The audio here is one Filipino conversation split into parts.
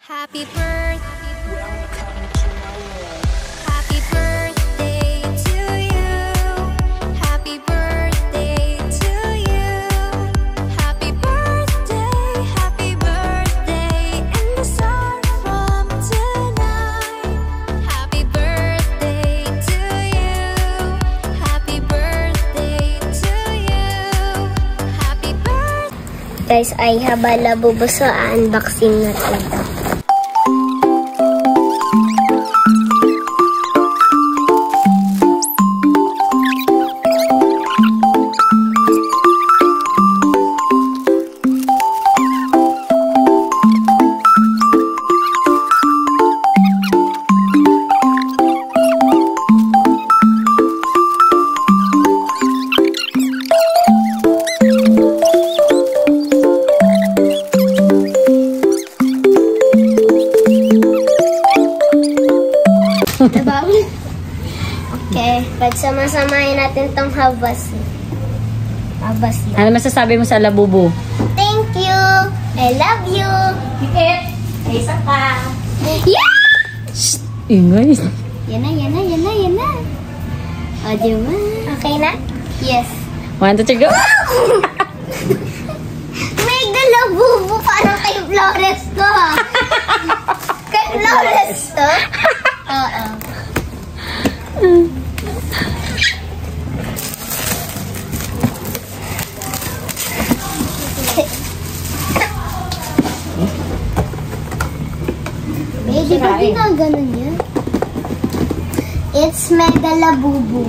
Happy birthday. Happy birthday to you. Happy birthday to you. Happy birthday in the sun from tonight. Happy birthday to you. Happy birthday to you. Happy birthday. Guys, I have a Labubu, so unboxing natin ito. Diba? Okay, pagsama-samahin natin tong habas. Ano masasabi mo sa Labubu? Thank you! I love you! Hikit! Isa ka! Yeah! Shhh! Ingay! Yan na. O, diba? Okay na? Yes. 1, 2, 3, go! May Labubu, parang kay Flores to. Kay Flores to? Oo. Di ba ginaganon yan? It's Mega Labubu.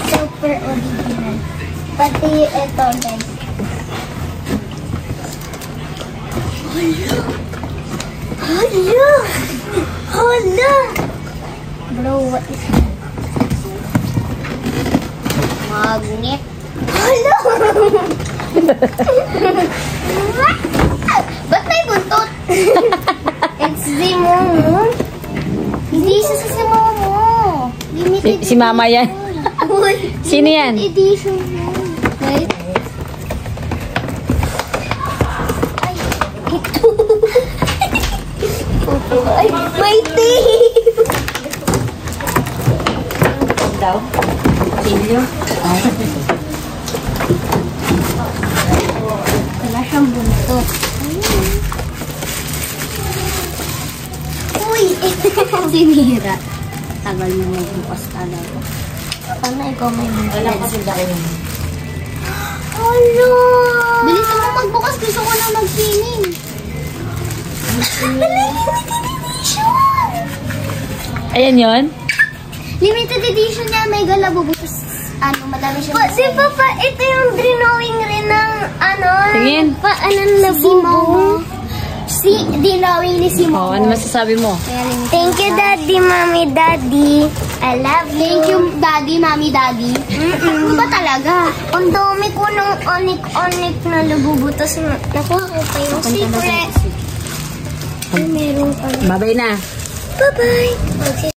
Super original. Pati ito, guys. Hala! Bro, what is that? Magnet. Hala! Ba't may buntot? It's the Momo. Hindi siya sa Momo. Limited Si Mama yan. Sino yan? Limited edition yan. Wait. Ay, ito. Ay, may tape! Daw? Pilyo? Wala siyang buntot. Uy! Sinira. Tagal mo magbukas talaga. Paano ikaw may buntot? Wala kasi dahil. Hala! Bilisan mo magbukas. Gusto ko na mag-feeling. Limited edition! Ayan yun? Limited edition yan. May Labubu. Madami siya. Di ba pa, ito yung drawing rin ng, Tingin. Labubu. Drawing ni si Momo. Ano masasabi mo? Thank you, Daddy, Mommy, Daddy. I love you. Thank you, Daddy, Mommy, Daddy. Ano ba talaga? Ang dami ko ng onik-onik na Labubu. Tapos nakuha ko pa yung secret. Ay, meron pa. Babay na. Bye-bye.